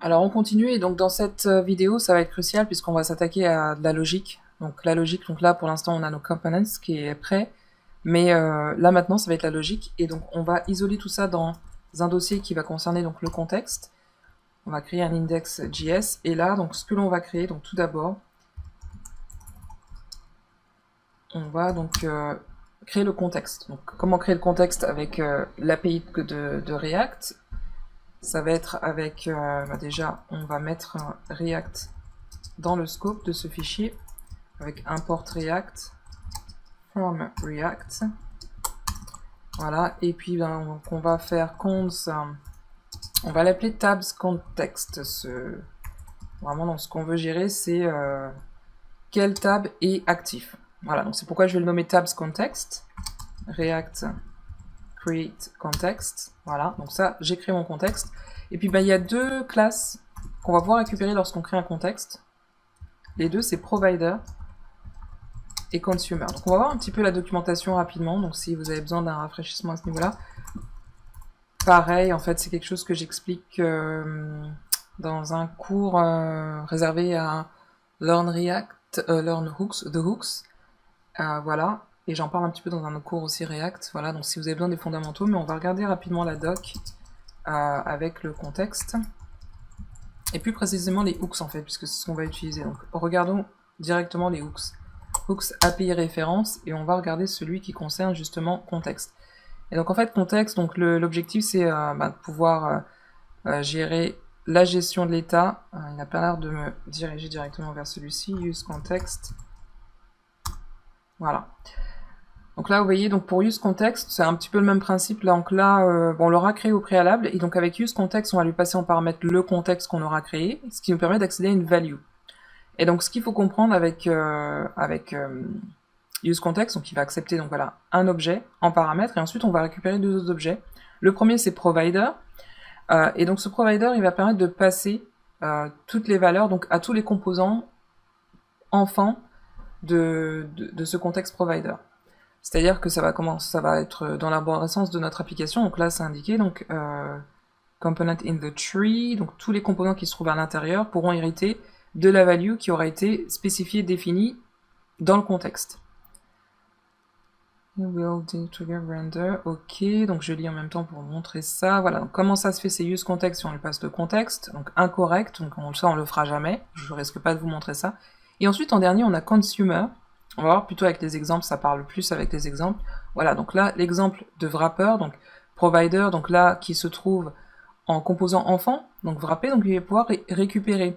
Alors on continue et donc dans cette vidéo ça va être crucial puisqu'on va s'attaquer à de la logique. Donc la logique, donc là pour l'instant on a nos components qui est prêt, mais là maintenant ça va être la logique et donc on va isoler tout ça dans un dossier qui va concerner donc le contexte. On va créer un index.js et là donc ce que l'on va créer, donc tout d'abord on va donc créer le contexte. Donc comment créer le contexte avec l'API de React. Ça va être avec, déjà, on va mettre React dans le scope de ce fichier, avec import React, from React. Voilà, et puis ben, donc, on va faire cons, on va l'appeler tabs context. Vraiment, donc, ce qu'on veut gérer, c'est quel tab est actif. Voilà, donc c'est pourquoi je vais le nommer tabs context, React create context. Voilà, donc ça, j'ai créé mon contexte. Et puis, ben, il y a deux classes qu'on va pouvoir récupérer lorsqu'on crée un contexte. Les deux, c'est provider et consumer. Donc, on va voir un petit peu la documentation rapidement. Donc, si vous avez besoin d'un rafraîchissement à ce niveau-là. Pareil, en fait, c'est quelque chose que j'explique dans un cours réservé à Learn React, Learn Hooks, The Hooks. Voilà. Et j'en parle un petit peu dans un autre cours aussi React. Voilà, donc si vous avez besoin des fondamentaux, mais on va regarder rapidement la doc avec le contexte. Et plus précisément les hooks en fait, puisque c'est ce qu'on va utiliser. Donc regardons directement les hooks. Hooks API référence, et on va regarder celui qui concerne justement contexte. Et donc en fait contexte, donc l'objectif c'est de pouvoir gérer la gestion de l'état. Il n'a pas l'air de me diriger directement vers celui-ci, use context. Voilà. Donc là, vous voyez, donc pour use context, c'est un petit peu le même principe. Donc là, bon, on l'aura créé au préalable, et donc avec use context, on va lui passer en paramètre le contexte qu'on aura créé, ce qui nous permet d'accéder à une value. Et donc ce qu'il faut comprendre avec use context, donc il va accepter donc voilà un objet en paramètre, et ensuite on va récupérer deux autres objets. Le premier c'est provider, et donc ce provider il va permettre de passer toutes les valeurs donc à tous les composants enfants de ce contexte provider. C'est-à-dire que ça va être dans l'arborescence de notre application. Donc là, c'est indiqué donc component in the tree. Donc tous les composants qui se trouvent à l'intérieur pourront hériter de la value qui aura été spécifiée, définie dans le contexte. Will trigger render. Ok, donc je lis en même temps pour vous montrer ça. Voilà, donc comment ça se fait, c'est use context si on lui passe le contexte. Donc incorrect, donc ça on le fera jamais. Je risque pas de vous montrer ça. Et ensuite en dernier on a consumer. On va voir plutôt avec les exemples, ça parle plus avec les exemples. Voilà, donc là, l'exemple de wrapper, donc provider, donc là, qui se trouve en composant enfant, donc wrapper, donc il va pouvoir récupérer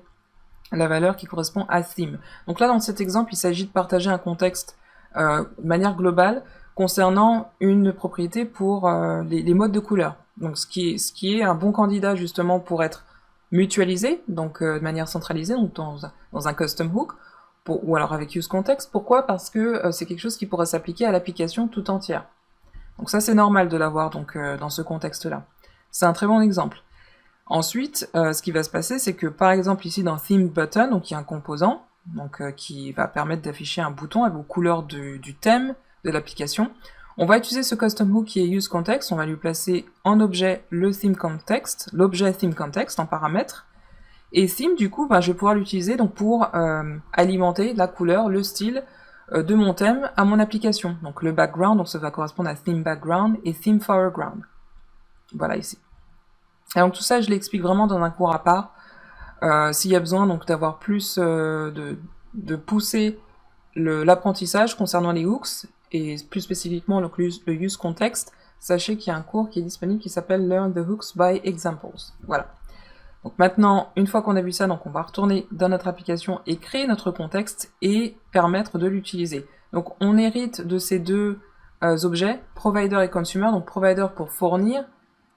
la valeur qui correspond à theme. Donc là, dans cet exemple, il s'agit de partager un contexte de manière globale concernant une propriété pour les modes de couleur. Donc ce qui est un bon candidat justement pour être mutualisé, donc de manière centralisée, donc dans un custom hook, ou alors avec use context. Pourquoi? Parce que c'est quelque chose qui pourrait s'appliquer à l'application tout entière. Donc ça c'est normal de l'avoir donc dans ce contexte-là. C'est un très bon exemple. Ensuite, ce qui va se passer, c'est que par exemple ici dans theme button, donc il y a un composant donc qui va permettre d'afficher un bouton aux couleurs du thème de l'application. On va utiliser ce custom hook qui est use context. On va lui placer en objet le theme context, l'objet theme context en paramètre. Et theme, du coup, je vais pouvoir l'utiliser donc pour alimenter la couleur, le style de mon thème à mon application. Donc le background, donc ça va correspondre à theme background et theme foreground. Voilà ici. Et donc tout ça, je l'explique vraiment dans un cours à part. S'il y a besoin donc d'avoir plus de pousser l'apprentissage concernant les hooks et plus spécifiquement le use context, sachez qu'il y a un cours qui est disponible qui s'appelle Learn the Hooks by Examples. Voilà. Donc maintenant, une fois qu'on a vu ça, donc on va retourner dans notre application et créer notre contexte et permettre de l'utiliser. Donc on hérite de ces deux objets, provider et consumer. Donc provider pour fournir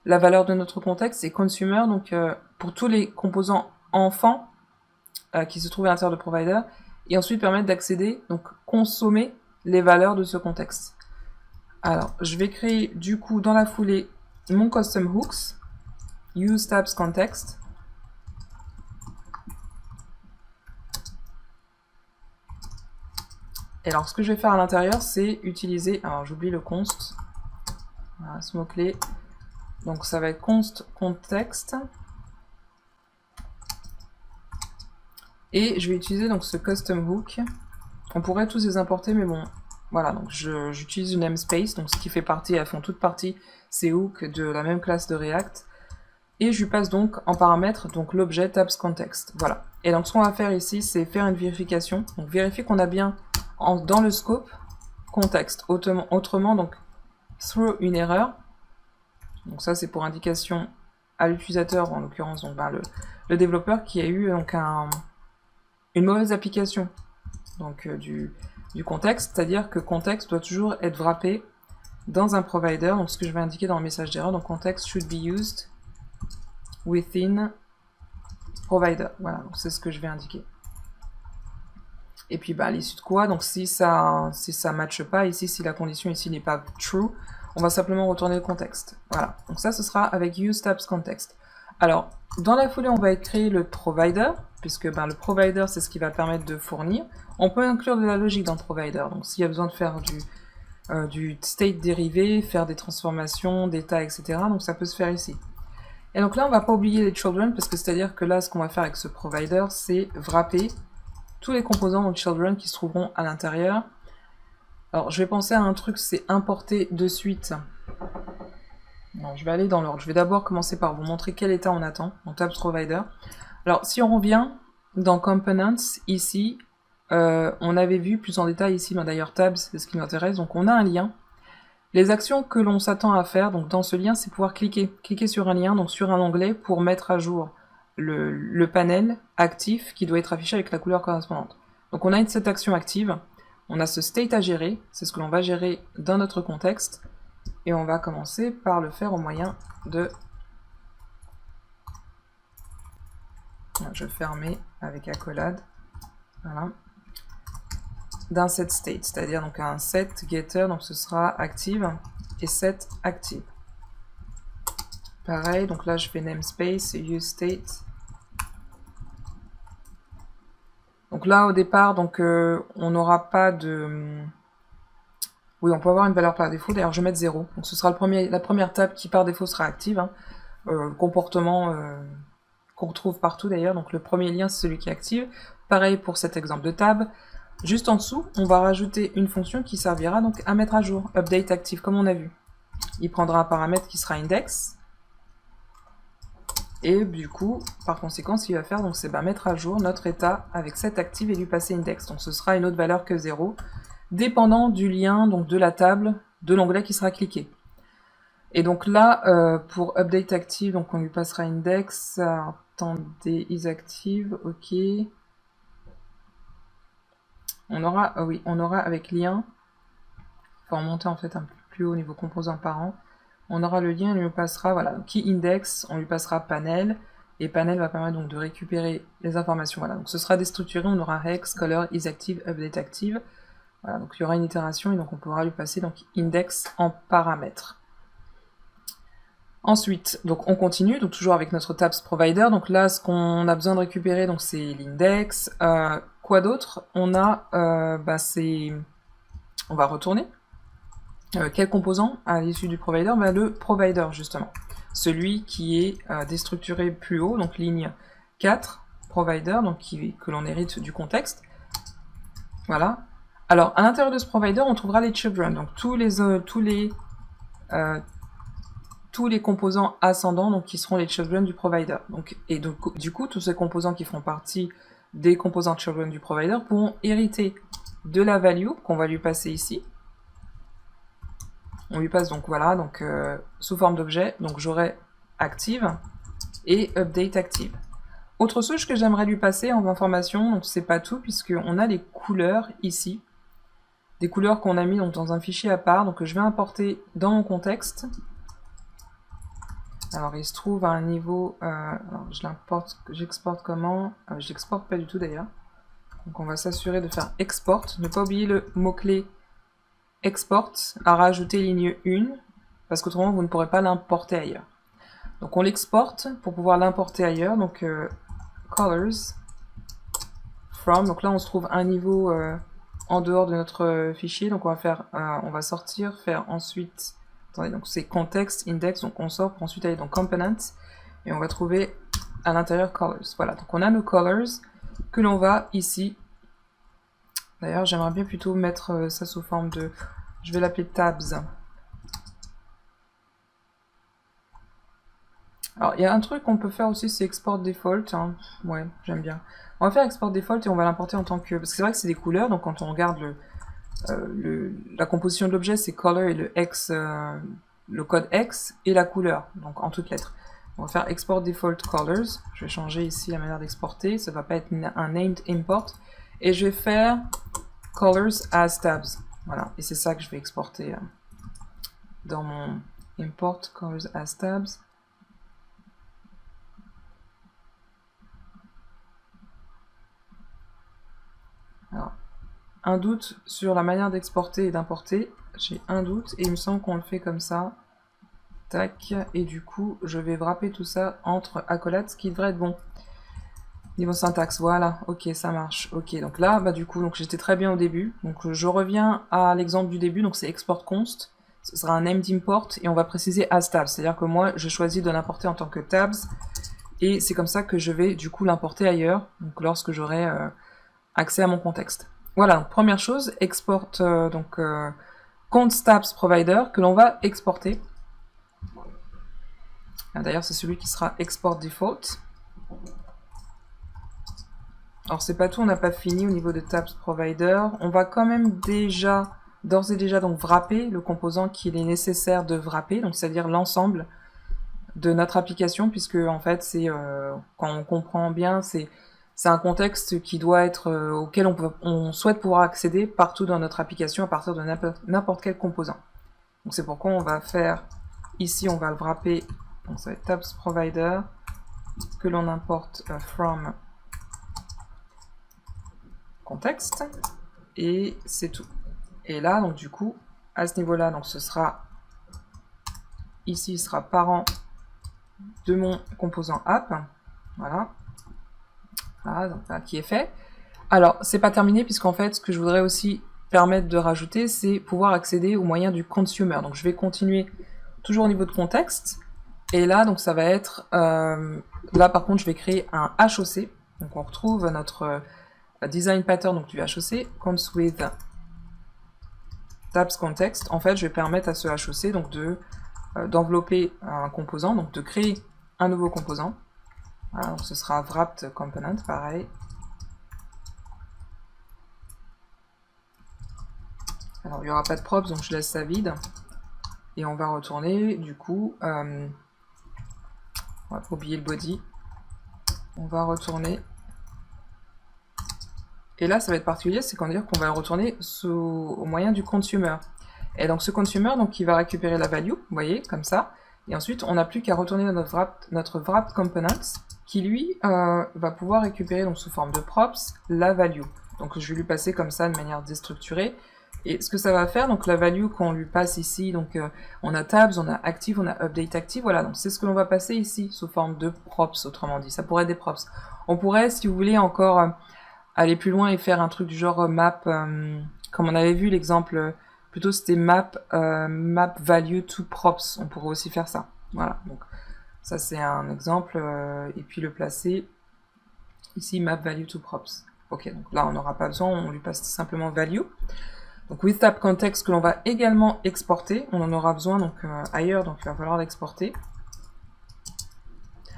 la valeur de notre contexte et consumer donc pour tous les composants enfants qui se trouvent à l'intérieur de provider et ensuite permettre d'accéder, donc consommer les valeurs de ce contexte. Alors je vais créer du coup dans la foulée mon custom hooks, use tabs context. Et alors, ce que je vais faire à l'intérieur, c'est utiliser... Alors, j'oublie le const. Voilà, ce mot-clé. Donc, ça va être const context. Et je vais utiliser donc ce custom hook. On pourrait tous les importer, mais bon, voilà, donc j'utilise une namespace, donc ce qui fait partie, elles font toutes partie, ces hooks de la même classe de React. Et je lui passe donc en paramètre donc l'objet tabs context. Voilà. Et donc ce qu'on va faire ici, c'est faire une vérification. Donc vérifier qu'on a bien dans le scope contexte. Autrement, donc throw une erreur. Donc ça c'est pour indication à l'utilisateur, en l'occurrence donc le développeur qui a eu donc une mauvaise application donc du contexte, c'est-à-dire que contexte doit toujours être wrappé dans un provider. Donc ce que je vais indiquer dans le message d'erreur, donc context should be used within provider. Voilà, donc c'est ce que je vais indiquer. Et puis à l'issue de quoi, donc si ça matche pas ici, si la condition ici n'est pas true, on va simplement retourner le contexte. Voilà, donc ça ce sera avec use tabs context. Alors dans la foulée on va créer le provider, puisque le provider c'est ce qui va permettre de fournir. On peut inclure de la logique dans le provider, donc s'il y a besoin de faire du state dérivé, faire des transformations, d'état, etc. Donc ça peut se faire ici. Et donc là, on va pas oublier les children, parce que c'est-à-dire que là, ce qu'on va faire avec ce provider, c'est wrapper tous les composants donc children qui se trouveront à l'intérieur. Alors, je vais penser à un truc, c'est importer de suite. Non, je vais aller dans l'ordre. Je vais d'abord commencer par vous montrer quel état on attend, en tabs provider. Alors, si on revient dans components, ici, on avait vu plus en détail ici, d'ailleurs tabs, c'est ce qui nous intéresse, donc on a un lien. Les actions que l'on s'attend à faire donc dans ce lien, c'est pouvoir cliquer sur un lien, donc sur un onglet, pour mettre à jour le panel actif qui doit être affiché avec la couleur correspondante. Donc on a cette action active, on a ce state à gérer, c'est ce que l'on va gérer dans notre contexte, et on va commencer par le faire au moyen de... Je vais fermer avec accolade, voilà. D'un set state, c'est-à-dire donc un set getter, donc ce sera active et set active. Pareil, donc là je fais namespace use state. Donc là au départ, donc on n'aura pas de... Oui, on peut avoir une valeur par défaut, d'ailleurs je vais mettre 0. Donc ce sera la première table qui par défaut sera active. Hein. Comportement qu'on retrouve partout d'ailleurs, donc le premier lien c'est celui qui est active. Pareil pour cet exemple de tab. Juste en dessous, on va rajouter une fonction qui servira donc à mettre à jour, update active, comme on a vu. Il prendra un paramètre qui sera index, et du coup, par conséquent, ce qu'il va faire, donc c'est mettre à jour notre état avec set active et lui passer index. Donc ce sera une autre valeur que 0, dépendant du lien, donc de la table, de l'onglet qui sera cliqué. Et donc là, pour update active, donc on lui passera index, attendez, is active, ok. On aura, oui, on aura avec lien, il faut remonter en fait un peu plus haut au niveau composant parent, on aura le lien, il lui passera, voilà, key index, on lui passera panel, et panel va permettre donc de récupérer les informations, voilà, donc ce sera déstructuré, on aura hex, color, is active, update active, voilà, donc il y aura une itération, et donc on pourra lui passer donc index en paramètre. Ensuite, donc on continue, donc toujours avec notre tabs provider, donc là ce qu'on a besoin de récupérer, donc c'est l'index. Quoi d'autre? On a, on va retourner. Quel composant à l'issue du provider? Le provider justement, celui qui est déstructuré plus haut, donc ligne 4, provider, donc que l'on hérite du contexte. Voilà. Alors à l'intérieur de ce provider, on trouvera les children, donc tous les composants ascendants donc qui seront les children du provider. Donc, et donc, du coup, tous ces composants qui feront partie des composants children du provider pourront hériter de la value qu'on va lui passer ici. On lui passe donc voilà, donc sous forme d'objet, donc j'aurai active et update active. Autre chose que j'aimerais lui passer en information, donc c'est pas tout, puisqu'on a les couleurs ici, des couleurs qu'on a mis donc, dans un fichier à part, donc je vais importer dans mon contexte. Alors il se trouve à un niveau, j'exporte comment? Je l'exporte pas du tout d'ailleurs. Donc on va s'assurer de faire export, ne pas oublier le mot-clé export à rajouter ligne 1, parce qu'autrement vous ne pourrez pas l'importer ailleurs. Donc on l'exporte pour pouvoir l'importer ailleurs, donc colors, from, donc là on se trouve à un niveau en dehors de notre fichier, donc on va sortir, faire ensuite... Attendez, donc c'est context, index, donc on sort pour ensuite aller dans components, et on va trouver à l'intérieur colors. Voilà, donc on a nos colors, que l'on va ici. D'ailleurs, j'aimerais bien plutôt mettre ça sous forme de... Je vais l'appeler tabs. Alors, il y a un truc qu'on peut faire aussi, c'est export default. Hein. Ouais, j'aime bien. On va faire export default et on va l'importer en tant que... Parce que c'est vrai que c'est des couleurs, donc quand on regarde la composition de l'objet, c'est color et le X, le code X et la couleur, donc en toutes lettres. On va faire export default colors. Je vais changer ici la manière d'exporter. Ça va pas être un named import. Et je vais faire colors as tabs. Voilà. Et c'est ça que je vais exporter dans mon import colors as tabs. Alors, un doute sur la manière d'exporter et d'importer. J'ai un doute et il me semble qu'on le fait comme ça. Tac. Et du coup, je vais wrapper tout ça entre accolades, ce qui devrait être bon. Niveau syntaxe, voilà, ok, ça marche. Ok, donc là, bah du coup, donc j'étais très bien au début. Donc je reviens à l'exemple du début, donc c'est export const. Ce sera un named import et on va préciser as tabs. C'est-à-dire que moi, je choisis de l'importer en tant que tabs. Et c'est comme ça que je vais du coup l'importer ailleurs, donc lorsque j'aurai accès à mon contexte. Voilà, donc première chose, export const tabs provider que l'on va exporter. D'ailleurs, c'est celui qui sera export default. Alors c'est pas tout, on n'a pas fini au niveau de tabs provider. On va quand même déjà, d'ores et déjà, donc wrapper le composant qu'il est nécessaire de wrapper, donc c'est-à-dire l'ensemble de notre application, puisque en fait c'est quand on comprend bien, c'est un contexte qui doit être auquel on souhaite pouvoir accéder partout dans notre application à partir de n'importe quel composant. Donc c'est pourquoi on va faire ici, on va le wrapper, donc ça va être tabs provider que l'on importe from contexte et c'est tout. Et là donc du coup à ce niveau là donc ce sera ici il sera parent de mon composant app, voilà, donc là, qui est fait. Alors c'est pas terminé puisqu'en fait ce que je voudrais aussi permettre de rajouter c'est pouvoir accéder au moyen du consumer. Donc je vais continuer toujours au niveau de contexte et là donc ça va être là par contre je vais créer un HOC, donc on retrouve notre design pattern donc du HOC, const with tabs context. En fait, je vais permettre à ce HOC donc d'envelopper un composant, donc de créer un nouveau composant. Voilà, donc ce sera wrapped component, pareil. Alors, il n'y aura pas de props, donc je laisse ça vide. Et on va retourner, du coup, on va pas oublier le body. On va retourner. Et là, ça va être particulier, c'est qu'on va dire qu'on va le retourner au moyen du consumer. Et donc ce consumer, donc, il va récupérer la value, vous voyez, comme ça. Et ensuite, on n'a plus qu'à retourner notre wrapped components, qui lui va pouvoir récupérer donc sous forme de props la value. Donc je vais lui passer comme ça de manière déstructurée. Et ce que ça va faire, donc la value qu'on lui passe ici, donc on a tabs, on a active, on a update active, voilà. Donc c'est ce que l'on va passer ici sous forme de props, autrement dit. Ça pourrait être des props. On pourrait, si vous voulez, encore aller plus loin et faire un truc du genre map, comme on avait vu l'exemple, plutôt c'était map value to props, on pourrait aussi faire ça. Voilà, donc ça c'est un exemple, et puis le placer ici map value to props. Ok, donc là on n'aura pas besoin, on lui passe simplement value. Donc with tab context que l'on va également exporter, on en aura besoin donc ailleurs, donc il va falloir l'exporter.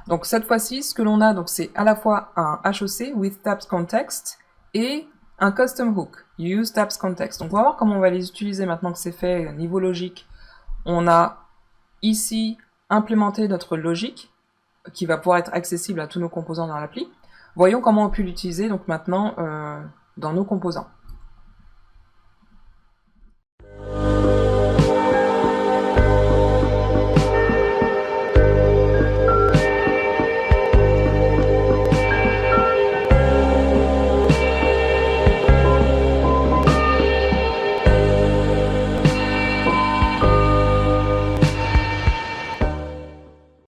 Donc cette fois-ci, ce que l'on a, donc c'est à la fois un HOC with tabs context et un custom hook, use tabs context. Donc on va voir comment on va les utiliser maintenant que c'est fait niveau logique. On a ici implémenté notre logique qui va pouvoir être accessible à tous nos composants dans l'appli. Voyons comment on peut l'utiliser donc maintenant dans nos composants.